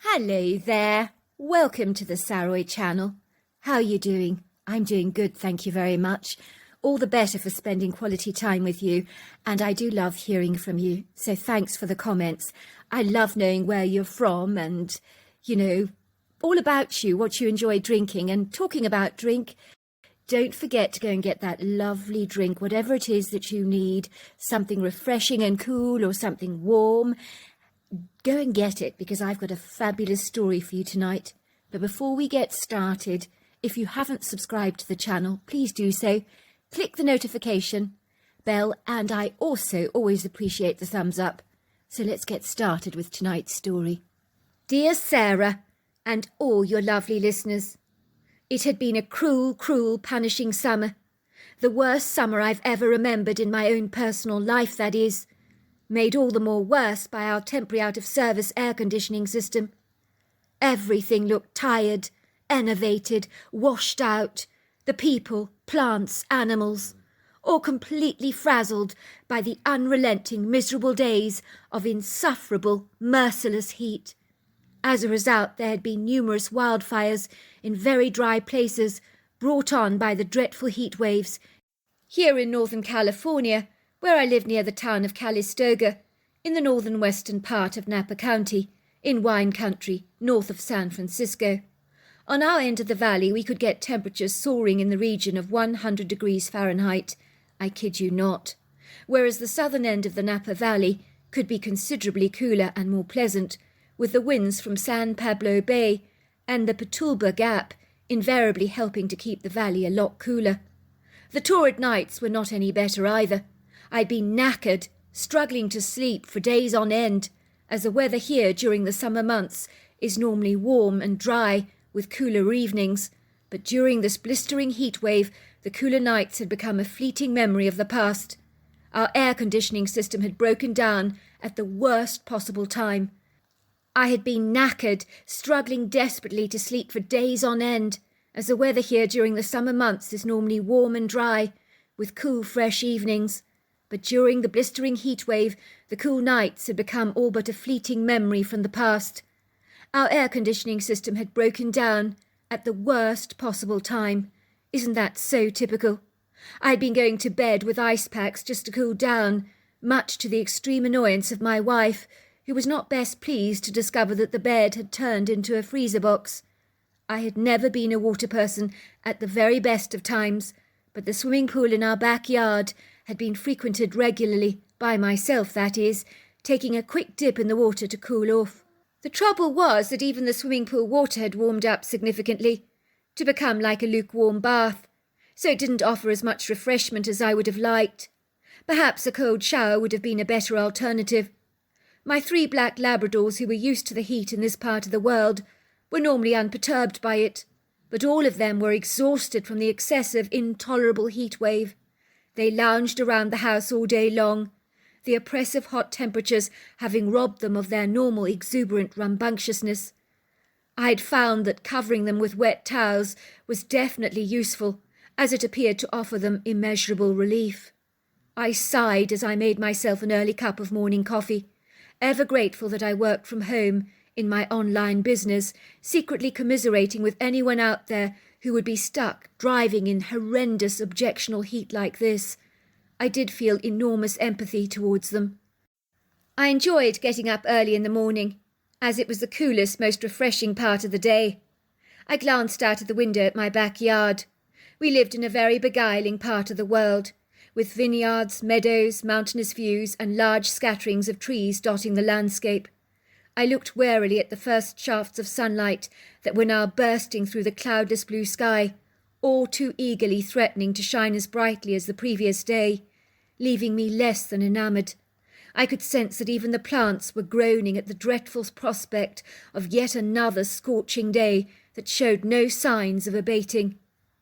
Hello there. Welcome to the Saroy channel. How are you doing? I'm doing good, thank you very much. All the better for spending quality time with you, and I do love hearing from you, so thanks for the comments. I love knowing where you're from and, all about you, what you enjoy drinking. And talking about drink, don't forget to go and get that lovely drink, whatever it is that you need, something refreshing and cool or something warm. Go and get it, because I've got a fabulous story for you tonight. But before we get started, if you haven't subscribed to the channel, please do so. Click the notification bell, and I also always appreciate the thumbs up. So let's get started with tonight's story. Dear Sarah, and all your lovely listeners, it had been a cruel, cruel, punishing summer. The worst summer I've ever remembered in my own personal life, that is. Made all the more worse by our temporary out-of-service air conditioning system. Everything looked tired, enervated, washed out. The people, plants, animals, all completely frazzled by the unrelenting, miserable days of insufferable, merciless heat. As a result, there had been numerous wildfires in very dry places brought on by the dreadful heat waves. Here in Northern California, where I live near the town of Calistoga, in the northern western part of Napa County, in wine country, north of San Francisco. On our end of the valley, we could get temperatures soaring in the region of 100 degrees Fahrenheit. I kid you not. Whereas the southern end of the Napa Valley could be considerably cooler and more pleasant, with the winds from San Pablo Bay and the Petulba Gap invariably helping to keep the valley a lot cooler. The torrid nights were not any better either. I'd been knackered, struggling to sleep for days on end, as the weather here during the summer months is normally warm and dry with cooler evenings, but during this blistering heat wave, the cooler nights had become a fleeting memory of the past. Our air conditioning system had broken down at the worst possible time. I had been knackered, struggling desperately to sleep for days on end, as the weather here during the summer months is normally warm and dry, with cool, fresh evenings. But during the blistering heat wave, the cool nights had become all but a fleeting memory from the past. Our air conditioning system had broken down at the worst possible time. Isn't that so typical? I'd been going to bed with ice packs just to cool down, much to the extreme annoyance of my wife, who was not best pleased to discover that the bed had turned into a freezer box. I had never been a water person at the very best of times, but the swimming pool in our backyard had been frequented regularly, by myself that is, taking a quick dip in the water to cool off. The trouble was that even the swimming pool water had warmed up significantly, to become like a lukewarm bath, so it didn't offer as much refreshment as I would have liked. Perhaps a cold shower would have been a better alternative. My 3 black Labradors, who were used to the heat in this part of the world, were normally unperturbed by it, but all of them were exhausted from the excessive, intolerable heat wave. They lounged around the house all day long, the oppressive hot temperatures having robbed them of their normal exuberant rambunctiousness. I had found that covering them with wet towels was definitely useful, as it appeared to offer them immeasurable relief. I sighed as I made myself an early cup of morning coffee, ever grateful that I worked from home in my online business, secretly commiserating with anyone out there who would be stuck driving in horrendous objectional heat like this. I did feel enormous empathy towards them. I enjoyed getting up early in the morning, as it was the coolest, most refreshing part of the day. I glanced out of the window at my backyard. We lived in a very beguiling part of the world, with vineyards, meadows, mountainous views, and large scatterings of trees dotting the landscape. I looked warily at the first shafts of sunlight that were now bursting through the cloudless blue sky, all too eagerly threatening to shine as brightly as the previous day, leaving me less than enamoured. I could sense that even the plants were groaning at the dreadful prospect of yet another scorching day that showed no signs of abating.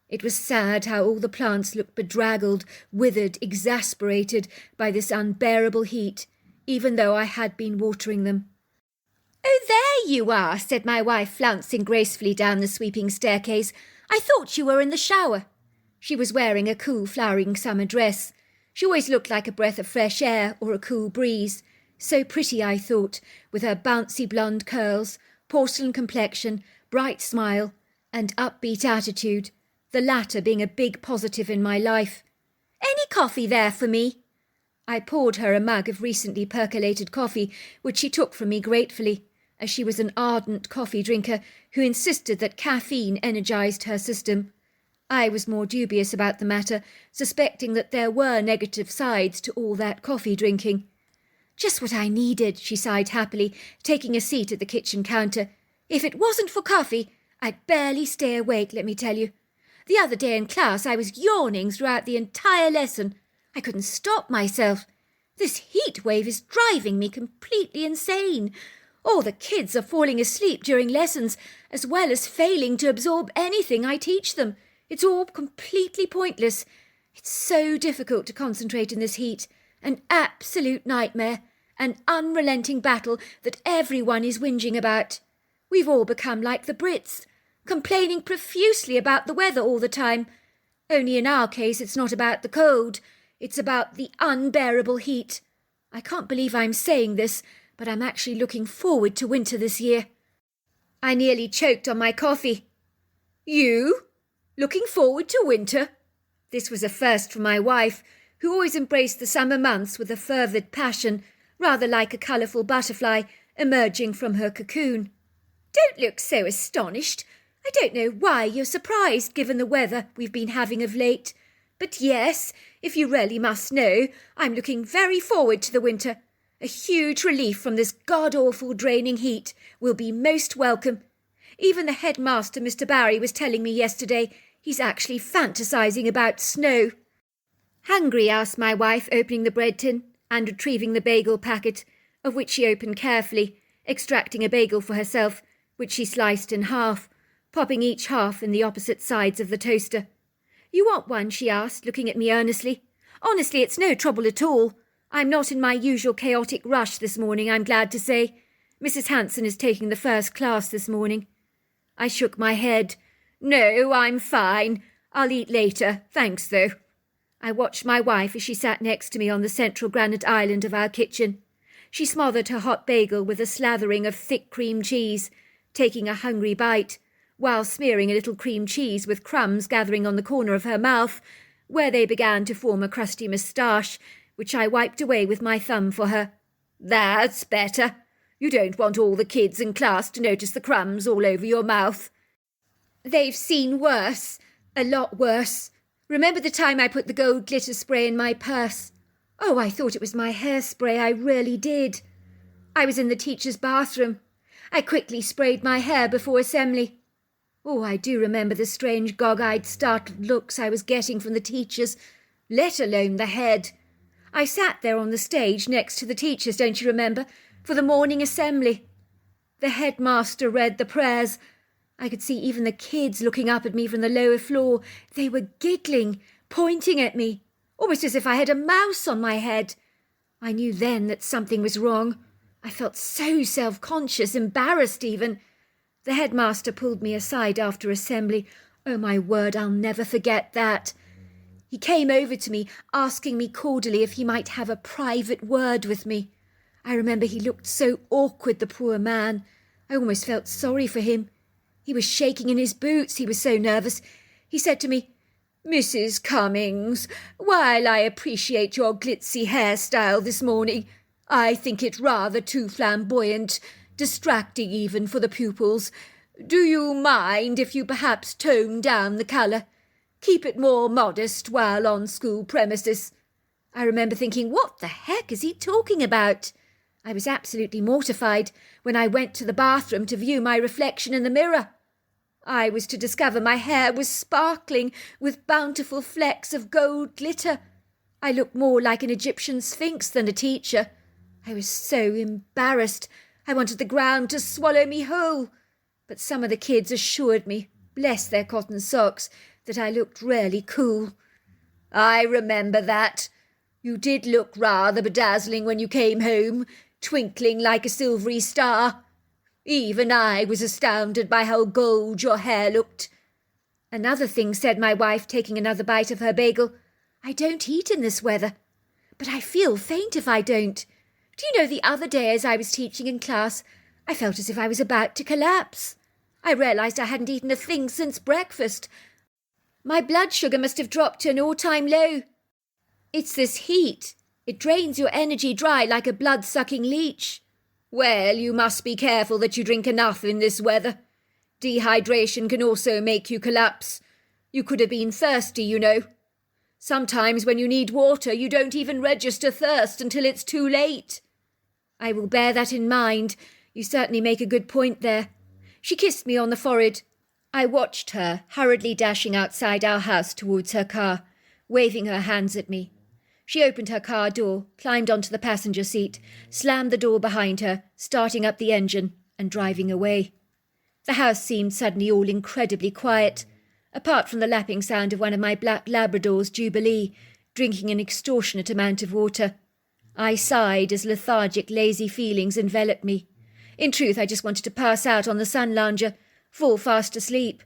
It was sad how all the plants looked bedraggled, withered, exasperated by this unbearable heat, even though I had been watering them. "Oh, there you are," said my wife, flouncing gracefully down the sweeping staircase. "I thought you were in the shower." She was wearing a cool, flowering summer dress. She always looked like a breath of fresh air or a cool breeze. So pretty, I thought, with her bouncy blonde curls, porcelain complexion, bright smile, and upbeat attitude, the latter being a big positive in my life. "Any coffee there for me?" I poured her a mug of recently percolated coffee, which she took from me gratefully, as she was an ardent coffee drinker who insisted that caffeine energized her system. I was more dubious about the matter, suspecting that there were negative sides to all that coffee drinking. "Just what I needed," she sighed happily, taking a seat at the kitchen counter. "If it wasn't for coffee, I'd barely stay awake, let me tell you. The other day in class I was yawning throughout the entire lesson. I couldn't stop myself. This heat wave is driving me completely insane. All the kids are falling asleep during lessons, as well as failing to absorb anything I teach them. It's all completely pointless. It's so difficult to concentrate in this heat. An absolute nightmare. An unrelenting battle that everyone is whinging about. We've all become like the Brits, complaining profusely about the weather all the time. Only in our case it's not about the cold. It's about the unbearable heat. I can't believe I'm saying this, but I'm actually looking forward to winter this year." I nearly choked on my coffee. "You? Looking forward to winter?" This was a first for my wife, who always embraced the summer months with a fervid passion, rather like a colourful butterfly emerging from her cocoon. "Don't look so astonished. I don't know why you're surprised, given the weather we've been having of late. But yes, if you really must know, I'm looking very forward to the winter. A huge relief from this god-awful draining heat will be most welcome. Even the headmaster, Mr. Barry, was telling me yesterday he's actually fantasizing about snow." "Hungry?" asked my wife, opening the bread tin and retrieving the bagel packet, of which she opened carefully, extracting a bagel for herself, which she sliced in half, popping each half in the opposite sides of the toaster. "You want one?" she asked, looking at me earnestly. "Honestly, it's no trouble at all. I'm not in my usual chaotic rush this morning, I'm glad to say. Mrs. Hanson is taking the first class this morning." I shook my head. "No, I'm fine. I'll eat later. Thanks, though." I watched my wife as she sat next to me on the central granite island of our kitchen. She smothered her hot bagel with a slathering of thick cream cheese, taking a hungry bite, while smearing a little cream cheese with crumbs gathering on the corner of her mouth, where they began to form a crusty moustache, which I wiped away with my thumb for her. "That's better. You don't want all the kids in class to notice the crumbs all over your mouth." "They've seen worse. A lot worse. Remember the time I put the gold glitter spray in my purse? Oh, I thought it was my hairspray, I really did. I was in the teacher's bathroom. I quickly sprayed my hair before assembly. Oh, I do remember the strange gog-eyed startled looks I was getting from the teachers, let alone the head. I sat there on the stage next to the teachers, don't you remember, for the morning assembly. The headmaster read the prayers. I could see even the kids looking up at me from the lower floor. They were giggling, pointing at me, almost as if I had a mouse on my head. I knew then that something was wrong. I felt so self-conscious, embarrassed even. The headmaster pulled me aside after assembly. Oh, my word, I'll never forget that. He came over to me, asking me cordially if he might have a private word with me. I remember he looked so awkward, the poor man. I almost felt sorry for him. He was shaking in his boots, he was so nervous. He said to me, "Mrs. Cummings, while I appreciate your glitzy hairstyle this morning, I think it rather too flamboyant, distracting even for the pupils. Do you mind if you perhaps tone down the colour? Keep it more modest while on school premises." I remember thinking, what the heck is he talking about? I was absolutely mortified when I went to the bathroom to view my reflection in the mirror. I was to discover my hair was sparkling with bountiful flecks of gold glitter. I looked more like an Egyptian sphinx than a teacher. I was so embarrassed. I wanted the ground to swallow me whole. But some of the kids assured me, bless their cotton socks, that I looked really cool. "I remember that. You did look rather bedazzling when you came home, twinkling like a silvery star. Even I was astounded by how gold your hair looked." "Another thing," said my wife, taking another bite of her bagel. "I don't eat in this weather, but I feel faint if I don't. Do you know the other day as I was teaching in class, I felt as if I was about to collapse. I realised I hadn't eaten a thing since breakfast. My blood sugar must have dropped to an all-time low. It's this heat. It drains your energy dry like a blood-sucking leech. Well, you must be careful that you drink enough in this weather. Dehydration can also make you collapse. You could have been thirsty, you know. Sometimes when you need water, you don't even register thirst until it's too late. I will bear that in mind. You certainly make a good point there. She kissed me on the forehead. I watched her, hurriedly dashing outside our house towards her car, waving her hands at me. She opened her car door, climbed onto the passenger seat, slammed the door behind her, starting up the engine and driving away. The house seemed suddenly all incredibly quiet, apart from the lapping sound of one of my black Labradors, Jubilee, drinking an extortionate amount of water. I sighed as lethargic, lazy feelings enveloped me. In truth, I just wanted to pass out on the sun lounger, fall fast asleep.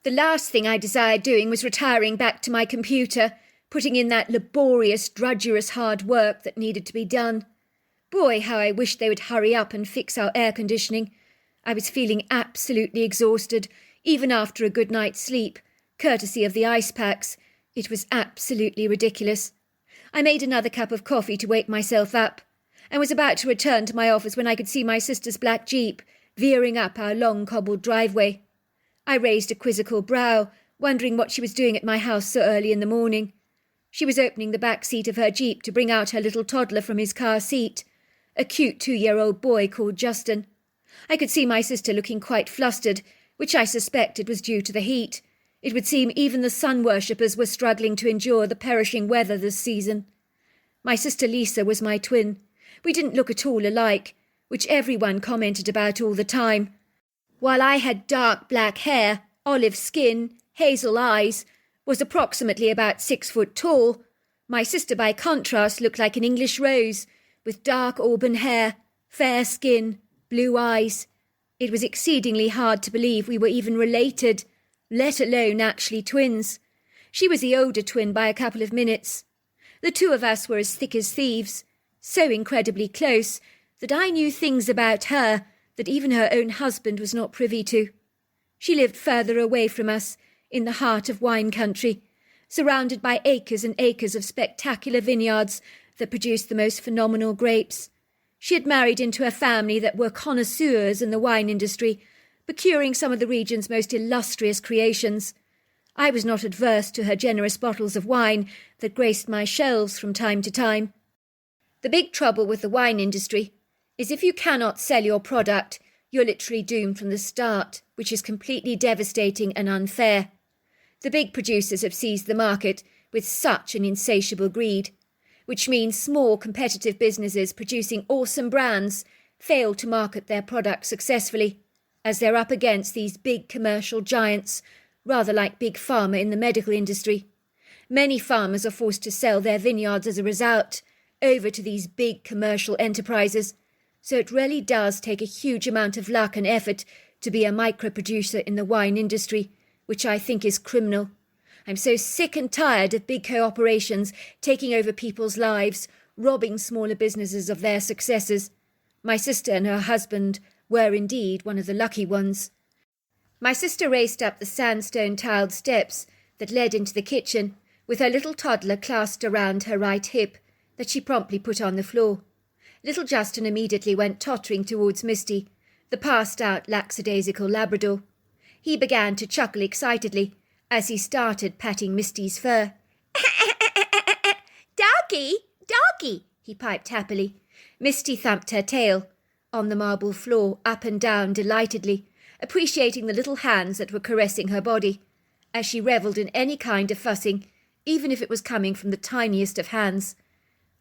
The last thing I desired doing was retiring back to my computer, putting in that laborious, drudgerous hard work that needed to be done. Boy, how I wished they would hurry up and fix our air conditioning. I was feeling absolutely exhausted, even after a good night's sleep, courtesy of the ice packs. It was absolutely ridiculous. I made another cup of coffee to wake myself up, and was about to return to my office when I could see my sister's black Jeep veering up our long cobbled driveway. I raised a quizzical brow, wondering what she was doing at my house so early in the morning. She was opening the back seat of her Jeep to bring out her little toddler from his car seat, a cute 2-year-old boy called Justin. I could see my sister looking quite flustered, which I suspected was due to the heat. It would seem even the sun-worshippers were struggling to endure the perishing weather this season. My sister Lisa was my twin. We didn't look at all alike, which everyone commented about all the time. While I had dark black hair, olive skin, hazel eyes, was approximately about 6 foot tall, my sister by contrast looked like an English rose, with dark auburn hair, fair skin, blue eyes. It was exceedingly hard to believe we were even related, let alone actually twins. She was the older twin by a couple of minutes. The two of us were as thick as thieves, so incredibly close that I knew things about her that even her own husband was not privy to. She lived further away from us, in the heart of wine country, surrounded by acres and acres of spectacular vineyards that produced the most phenomenal grapes. She had married into a family that were connoisseurs in the wine industry, procuring some of the region's most illustrious creations. I was not adverse to her generous bottles of wine that graced my shelves from time to time. The big trouble with the wine industry is if you cannot sell your product, you're literally doomed from the start, which is completely devastating and unfair. The big producers have seized the market with such an insatiable greed, which means small competitive businesses producing awesome brands fail to market their products successfully, as they're up against these big commercial giants, rather like big pharma in the medical industry. Many farmers are forced to sell their vineyards as a result over to these big commercial enterprises, so it really does take a huge amount of luck and effort to be a micro-producer in the wine industry, which I think is criminal. I'm so sick and tired of big corporations taking over people's lives, robbing smaller businesses of their successes. My sister and her husband were indeed one of the lucky ones. My sister raced up the sandstone-tiled steps that led into the kitchen, with her little toddler clasped around her right hip, that she promptly put on the floor. Little Justin immediately went tottering towards Misty, the passed-out lackadaisical Labrador. He began to chuckle excitedly as he started patting Misty's fur. "Doggy, doggy," he piped happily. Misty thumped her tail on the marble floor, up and down delightedly, appreciating the little hands that were caressing her body, as she revelled in any kind of fussing, even if it was coming from the tiniest of hands.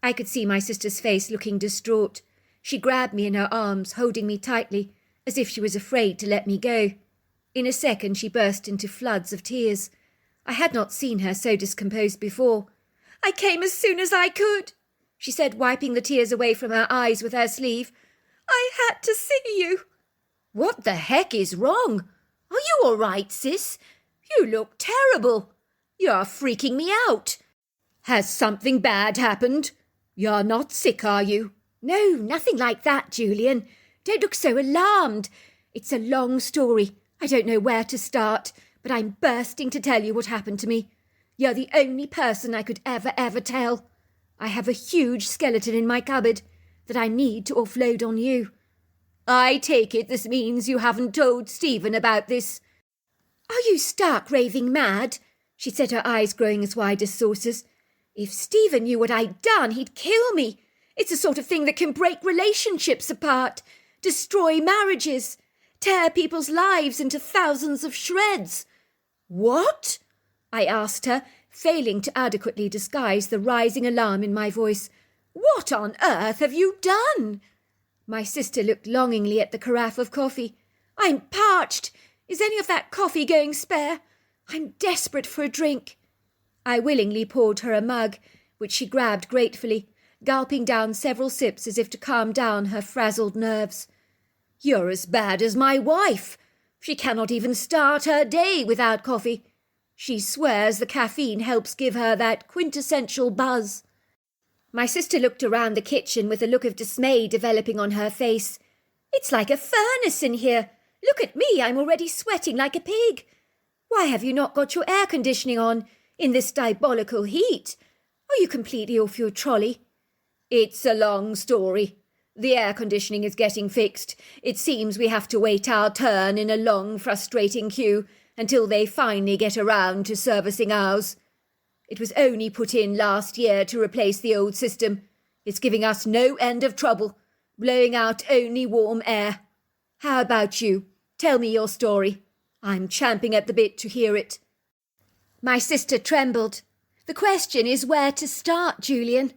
I could see my sister's face looking distraught. She grabbed me in her arms, holding me tightly, as if she was afraid to let me go. In a second she burst into floods of tears. I had not seen her so discomposed before. "I came as soon as I could," she said, wiping the tears away from her eyes with her sleeve. "I had to see you." "What the heck is wrong? Are you all right, sis? You look terrible. You're freaking me out. Has something bad happened? You're not sick, are you?" "No, nothing like that, Julian. Don't look so alarmed. It's a long story. I don't know where to start, but I'm bursting to tell you what happened to me. You're the only person I could ever tell. I have a huge skeleton in my cupboard that I need to offload on you. I take it this means you haven't told Stephen about this. Are you stark raving mad? She said, her eyes growing as wide as saucers. If Stephen knew what I'd done, he'd kill me. It's the sort of thing that can break relationships apart, destroy marriages, tear people's lives into thousands of shreds. What? I asked her, failing to adequately disguise the rising alarm in my voice. What on earth have you done? My sister looked longingly at the carafe of coffee. I'm parched. Is any of that coffee going spare? I'm desperate for a drink. I willingly poured her a mug, which she grabbed gratefully, gulping down several sips as if to calm down her frazzled nerves. You're as bad as my wife. She cannot even start her day without coffee. She swears the caffeine helps give her that quintessential buzz. My sister looked around the kitchen with a look of dismay developing on her face. It's like a furnace in here. Look at me, I'm already sweating like a pig. Why have you not got your air conditioning on in this diabolical heat? Are you completely off your trolley? It's a long story. The air conditioning is getting fixed. It seems we have to wait our turn in a long, frustrating queue until they finally get around to servicing ours. It was only put in last year to replace the old system. It's giving us no end of trouble, blowing out only warm air. How about you? Tell me your story. I'm champing at the bit to hear it. My sister trembled. The question is where to start, Julian.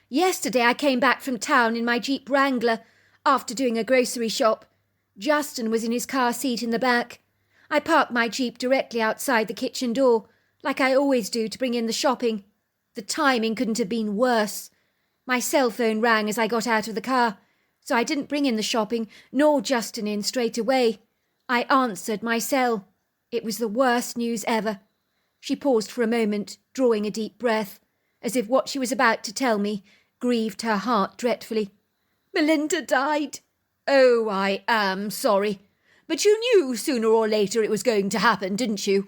Yesterday I came back from town in my Jeep Wrangler after doing a grocery shop. Justin was in his car seat in the back. I parked my Jeep directly outside the kitchen door, like I always do to bring in the shopping. The timing couldn't have been worse. My cell phone rang as I got out of the car, so I didn't bring in the shopping nor Justin in straight away. I answered my cell. It was the worst news ever. She paused for a moment, drawing a deep breath, as if what she was about to tell me grieved her heart dreadfully. Melinda died. Oh, I am sorry. But you knew sooner or later it was going to happen, didn't you?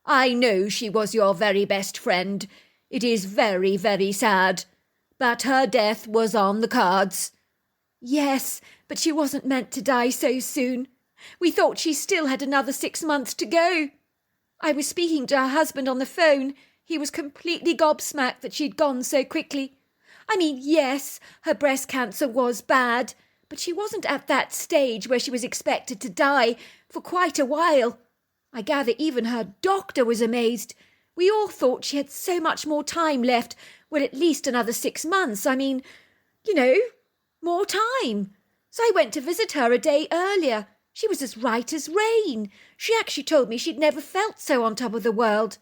I know she was your very best friend. It is very, very sad. But her death was on the cards. Yes, but she wasn't meant to die so soon. We thought she still had another 6 months to go. I was speaking to her husband on the phone. He was completely gobsmacked that she'd gone so quickly. I mean, yes, her breast cancer was bad, but she wasn't at that stage where she was expected to die for quite a while. I gather even her doctor was amazed. We all thought she had so much more time left. Well, at least another 6 months. I mean, more time. So I went to visit her a day earlier. She was as right as rain. She actually told me she'd never felt so on top of the world.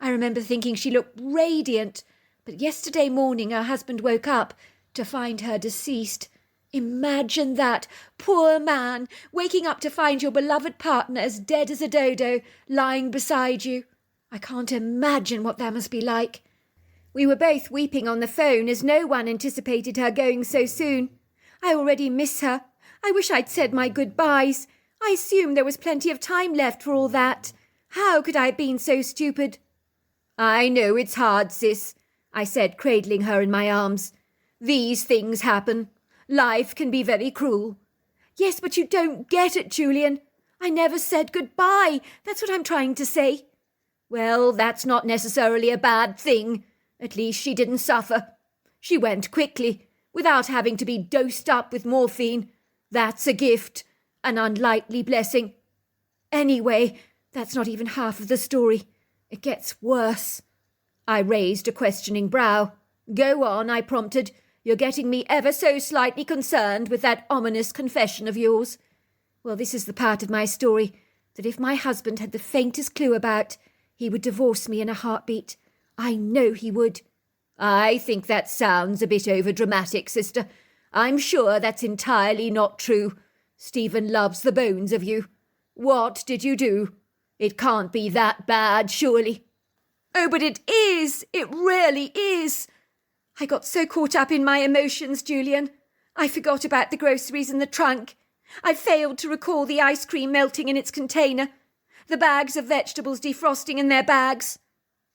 I remember thinking she looked radiant, but yesterday morning her husband woke up to find her deceased. Imagine that, poor man, waking up to find your beloved partner as dead as a dodo, lying beside you. I can't imagine what that must be like. We were both weeping on the phone as no one anticipated her going so soon. I already miss her. I wish I'd said my goodbyes. I assumed there was plenty of time left for all that. How could I have been so stupid? I know it's hard, sis, I said, cradling her in my arms. These things happen. Life can be very cruel. Yes, but you don't get it, Julian. I never said goodbye. That's what I'm trying to say. Well, that's not necessarily a bad thing. At least she didn't suffer. She went quickly, without having to be dosed up with morphine. That's a gift, an unlikely blessing. Anyway, that's not even half of the story. It gets worse. I raised a questioning brow. Go on, I prompted. You're getting me ever so slightly concerned with that ominous confession of yours. Well, this is the part of my story that if my husband had the faintest clue about, he would divorce me in a heartbeat. I know he would. I think that sounds a bit overdramatic, sister. I'm sure that's entirely not true. Stephen loves the bones of you. What did you do? It can't be that bad, surely. Oh, but it is. It really is. I got so caught up in my emotions, Julian. I forgot about the groceries in the trunk. I failed to recall the ice cream melting in its container, the bags of vegetables defrosting in their bags.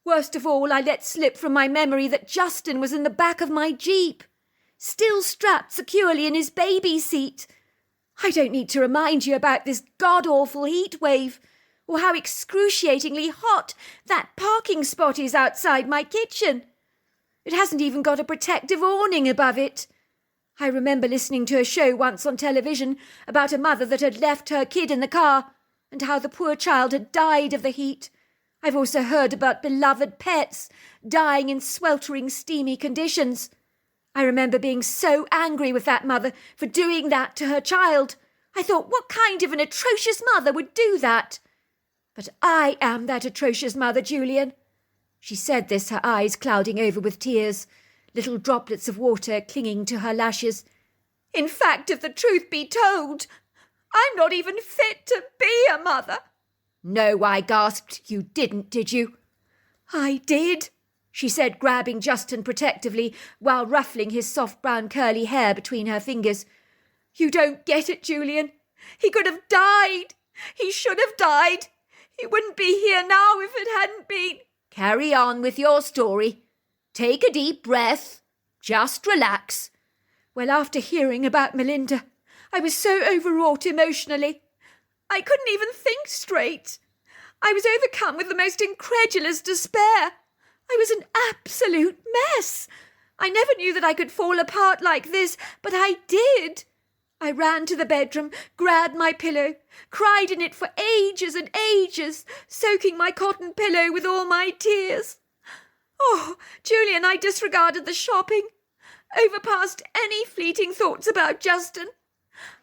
Worst of all, I let slip from my memory that Justin was in the back of my Jeep, still strapped securely in his baby seat. I don't need to remind you about this god-awful heat wave, or how excruciatingly hot that parking spot is outside my kitchen. It hasn't even got a protective awning above it. I remember listening to a show once on television about a mother that had left her kid in the car, and how the poor child had died of the heat. I've also heard about beloved pets dying in sweltering, steamy conditions. I remember being so angry with that mother for doing that to her child. I thought, what kind of an atrocious mother would do that? But I am that atrocious mother, Julian. She said this, her eyes clouding over with tears, little droplets of water clinging to her lashes. In fact, if the truth be told, I'm not even fit to be a mother. No, I gasped. You didn't, did you? I did, she said, grabbing Justin protectively while ruffling his soft brown curly hair between her fingers. You don't get it, Julian. He could have died. He should have died. He wouldn't be here now if it hadn't been. Carry on with your story. Take a deep breath. Just relax. Well, after hearing about Melinda, I was so overwrought emotionally. I couldn't even think straight. I was overcome with the most incredulous despair. I was an absolute mess. I never knew that I could fall apart like this, but I did. I ran to the bedroom, grabbed my pillow, cried in it for ages and ages, soaking my cotton pillow with all my tears. Oh, Julian, I disregarded the shopping, overpassed any fleeting thoughts about Justin.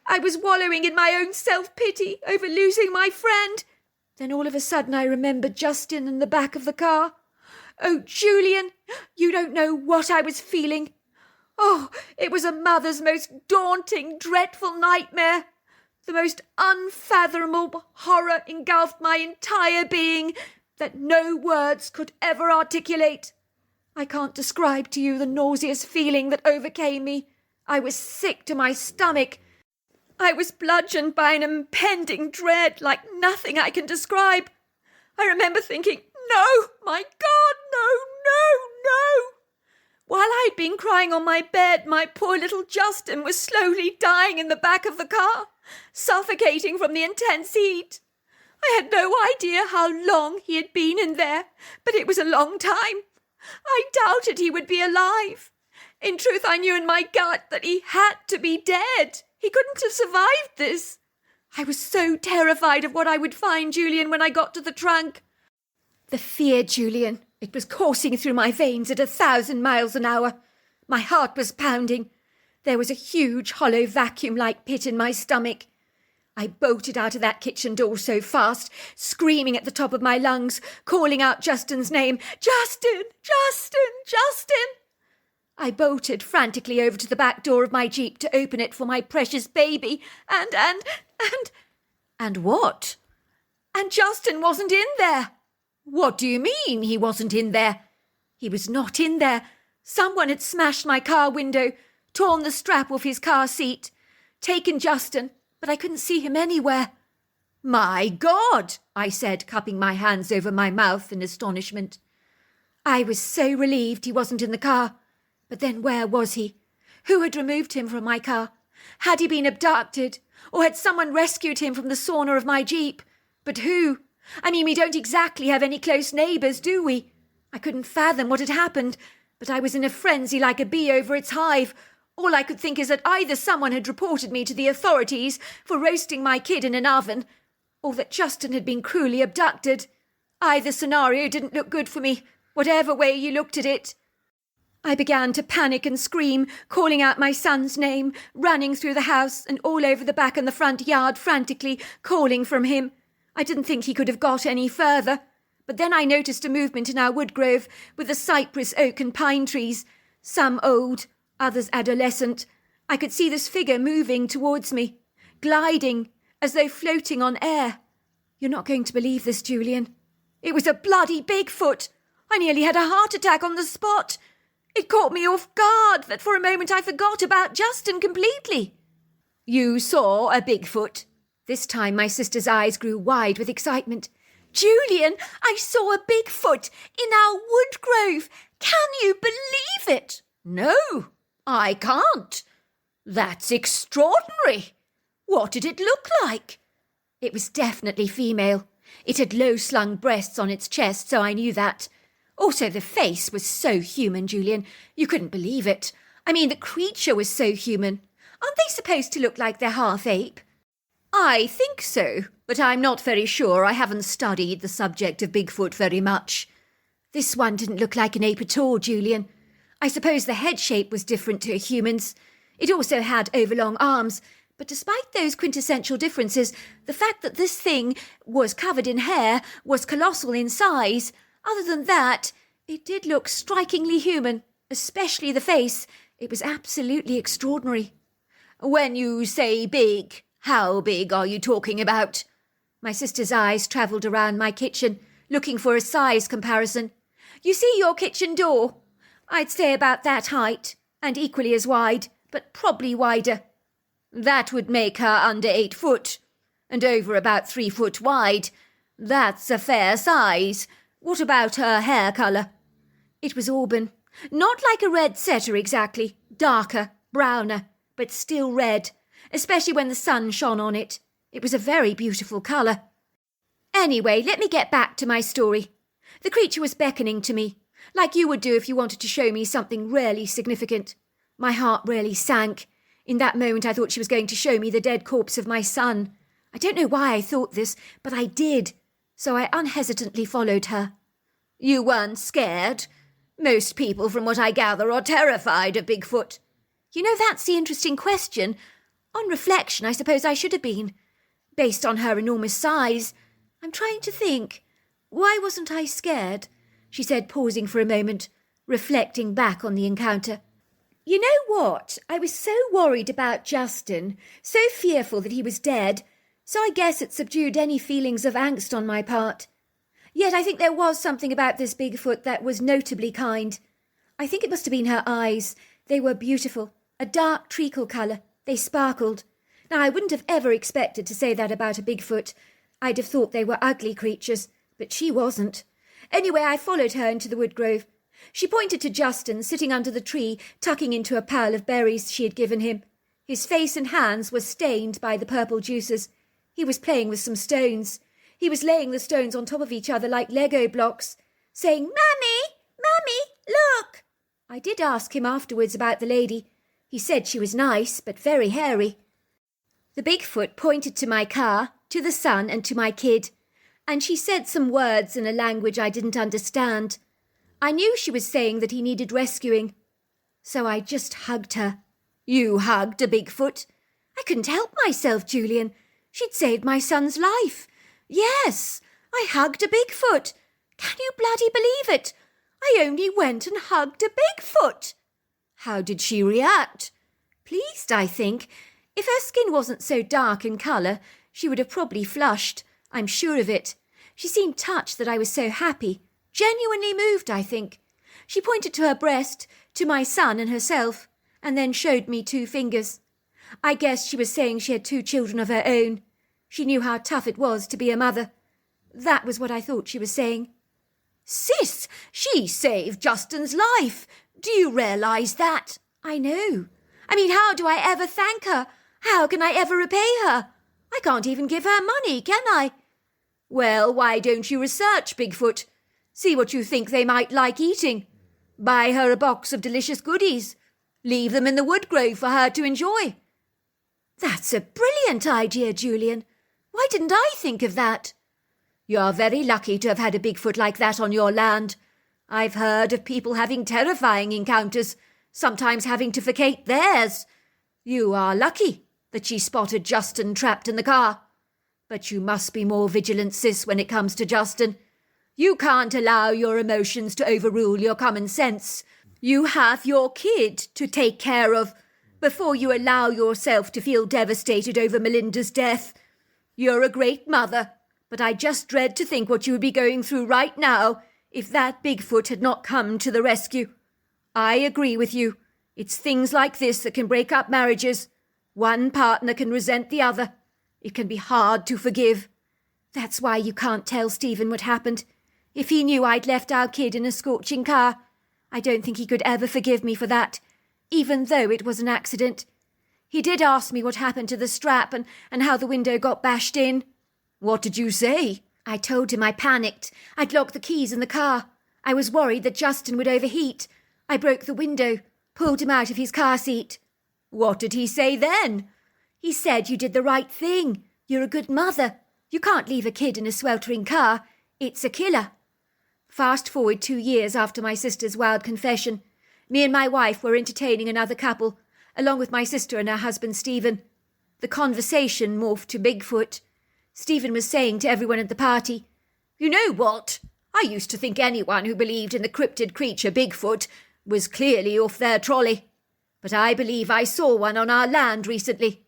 I was wallowing in my own self-pity over losing my friend. Then all of a sudden I remembered Justin in the back of the car. Oh, Julian, you don't know what I was feeling. Oh, it was a mother's most daunting, dreadful nightmare. The most unfathomable horror engulfed my entire being that no words could ever articulate. I can't describe to you the nauseous feeling that overcame me. I was sick to my stomach. I was bludgeoned by an impending dread like nothing I can describe. I remember thinking, no, my God, no, no, no. While I'd been crying on my bed, my poor little Justin was slowly dying in the back of the car, suffocating from the intense heat. I had no idea how long he had been in there, but it was a long time. I doubted he would be alive. In truth, I knew in my gut that he had to be dead. He couldn't have survived this. I was so terrified of what I would find, Julian, when I got to the trunk. The fear, Julian, it was coursing through my veins at 1,000 miles an hour. My heart was pounding. There was a huge, hollow, vacuum-like pit in my stomach. I bolted out of that kitchen door so fast, screaming at the top of my lungs, calling out Justin's name. Justin! Justin! Justin! I bolted frantically over to the back door of my Jeep to open it for my precious baby, and what? And Justin wasn't in there. What do you mean he wasn't in there? He was not in there. Someone had smashed my car window, torn the strap off his car seat, taken Justin, but I couldn't see him anywhere. My God, I said, cupping my hands over my mouth in astonishment. I was so relieved he wasn't in the car. But then where was he? Who had removed him from my car? Had he been abducted? Or had someone rescued him from the sauna of my Jeep? But who? I mean, we don't exactly have any close neighbours, do we? I couldn't fathom what had happened, but I was in a frenzy like a bee over its hive. All I could think is that either someone had reported me to the authorities for roasting my kid in an oven, or that Justin had been cruelly abducted. Either scenario didn't look good for me, whatever way you looked at it. I began to panic and scream, calling out my son's name, running through the house and all over the back and the front yard frantically, calling from him. I didn't think he could have got any further. But then I noticed a movement in our wood grove with the cypress, oak and pine trees, some old, others adolescent. I could see this figure moving towards me, gliding, as though floating on air. You're not going to believe this, Julian. It was a bloody Bigfoot. I nearly had a heart attack on the spot. It caught me off guard that for a moment I forgot about Justin completely. You saw a Bigfoot? This time my sister's eyes grew wide with excitement. Julian, I saw a Bigfoot in our wood grove. Can you believe it? No, I can't. That's extraordinary. What did it look like? It was definitely female. It had low-slung breasts on its chest, so I knew that. Also, the face was so human, Julian. You couldn't believe it. I mean, the creature was so human. Aren't they supposed to look like they're half-ape? I think so, but I'm not very sure. I haven't studied the subject of Bigfoot very much. This one didn't look like an ape at all, Julian. I suppose the head shape was different to a human's. It also had overlong arms, but despite those quintessential differences, the fact that this thing was covered in hair was colossal in size. Other than that, it did look strikingly human, especially the face. It was absolutely extraordinary. When you say big, how big are you talking about? My sister's eyes travelled around my kitchen, looking for a size comparison. You see your kitchen door? I'd say about that height, and equally as wide, but probably wider. That would make her under 8 foot, and over about 3 foot wide. That's a fair size. What about her hair colour? It was auburn. Not like a red setter exactly. Darker, browner, but still red, especially when the sun shone on it. It was a very beautiful colour. Anyway, let me get back to my story. The creature was beckoning to me, like you would do if you wanted to show me something really significant. My heart really sank. In that moment I thought she was going to show me the dead corpse of my son. I don't know why I thought this, but I did, so I unhesitantly followed her. You weren't scared? Most people, from what I gather, are terrified of Bigfoot. You know, that's the interesting question. On reflection, I suppose I should have been. Based on her enormous size, I'm trying to think. Why wasn't I scared? She said, pausing for a moment, reflecting back on the encounter. You know what? I was so worried about Justin, so fearful that he was dead, so I guess it subdued any feelings of angst on my part. Yet I think there was something about this Bigfoot that was notably kind. I think it must have been her eyes. They were beautiful, a dark treacle colour. They sparkled. Now, I wouldn't have ever expected to say that about a Bigfoot. I'd have thought they were ugly creatures, but she wasn't. Anyway, I followed her into the wood grove. She pointed to Justin, sitting under the tree, tucking into a pile of berries she had given him. His face and hands were stained by the purple juices. He was playing with some stones. He was laying the stones on top of each other like Lego blocks, saying, "Mummy, Mummy, look!" I did ask him afterwards about the lady. He said she was nice, but very hairy. The Bigfoot pointed to my car, to the sun, and to my kid, and she said some words in a language I didn't understand. I knew she was saying that he needed rescuing, so I just hugged her. You hugged a Bigfoot? I couldn't help myself, Julian. She'd saved my son's life. Yes, I hugged a Bigfoot. Can you bloody believe it? I only went and hugged a Bigfoot. How did she react? Pleased, I think. If her skin wasn't so dark in colour, she would have probably flushed. I'm sure of it. She seemed touched that I was so happy. Genuinely moved, I think. She pointed to her breast, to my son and herself, and then showed me 2 fingers. I guess she was saying she had 2 children of her own. She knew how tough it was to be a mother. That was what I thought she was saying. Sis, she saved Justin's life. Do you realise that? I know. I mean, how do I ever thank her? How can I ever repay her? I can't even give her money, can I? Well, why don't you research Bigfoot? See what you think they might like eating. Buy her a box of delicious goodies. Leave them in the wood grove for her to enjoy. That's a brilliant idea, Julian. Why didn't I think of that? You're very lucky to have had a Bigfoot like that on your land. I've heard of people having terrifying encounters, sometimes having to vacate theirs. You are lucky that she spotted Justin trapped in the car. But you must be more vigilant, sis, when it comes to Justin. You can't allow your emotions to overrule your common sense. You have your kid to take care of before you allow yourself to feel devastated over Melinda's death. You're a great mother, but I just dread to think what you would be going through right now if that Bigfoot had not come to the rescue. I agree with you. It's things like this that can break up marriages. One partner can resent the other. It can be hard to forgive. That's why you can't tell Stephen what happened. If he knew I'd left our kid in a scorching car, I don't think he could ever forgive me for that, even though it was an accident. He did ask me what happened to the strap and how the window got bashed in. What did you say? I told him I panicked. I'd locked the keys in the car. I was worried that Justin would overheat. I broke the window, pulled him out of his car seat. What did he say then? He said you did the right thing. You're a good mother. You can't leave a kid in a sweltering car. It's a killer. Fast forward 2 years after my sister's wild confession. Me and my wife were entertaining another couple, along with my sister and her husband Stephen. The conversation morphed to Bigfoot. Stephen was saying to everyone at the party, "You know what? I used to think anyone who believed in the cryptid creature Bigfoot was clearly off their trolley. But I believe I saw one on our land recently."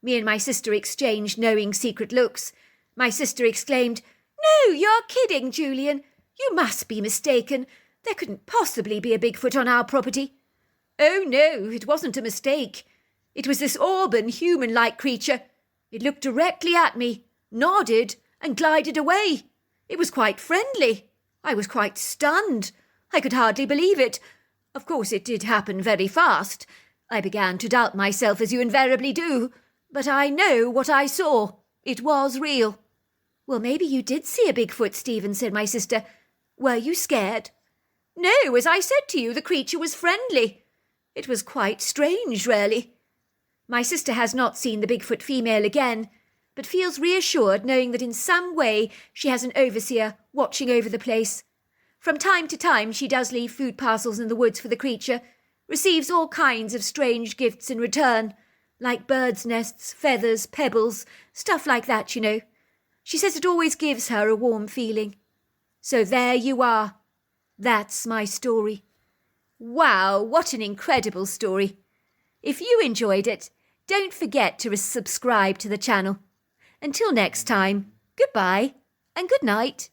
Me and my sister exchanged knowing secret looks. My sister exclaimed, "No, you're kidding, Julian. You must be mistaken. There couldn't possibly be a Bigfoot on our property." "Oh no, it wasn't a mistake. It was this auburn, human-like creature. It looked directly at me, nodded, and glided away. It was quite friendly. I was quite stunned. I could hardly believe it. Of course, it did happen very fast. I began to doubt myself, as you invariably do. But I know what I saw. It was real." "Well, maybe you did see a Bigfoot, Stephen," said my sister. "Were you scared?" "No, as I said to you, the creature was friendly. It was quite strange, really." My sister has not seen the Bigfoot female again, but feels reassured knowing that in some way she has an overseer watching over the place. From time to time she does leave food parcels in the woods for the creature, receives all kinds of strange gifts in return, like birds' nests, feathers, pebbles, stuff like that, you know. She says it always gives her a warm feeling. So there you are. That's my story. Wow, what an incredible story. If you enjoyed it, don't forget to subscribe to the channel. Until next time, goodbye and good night.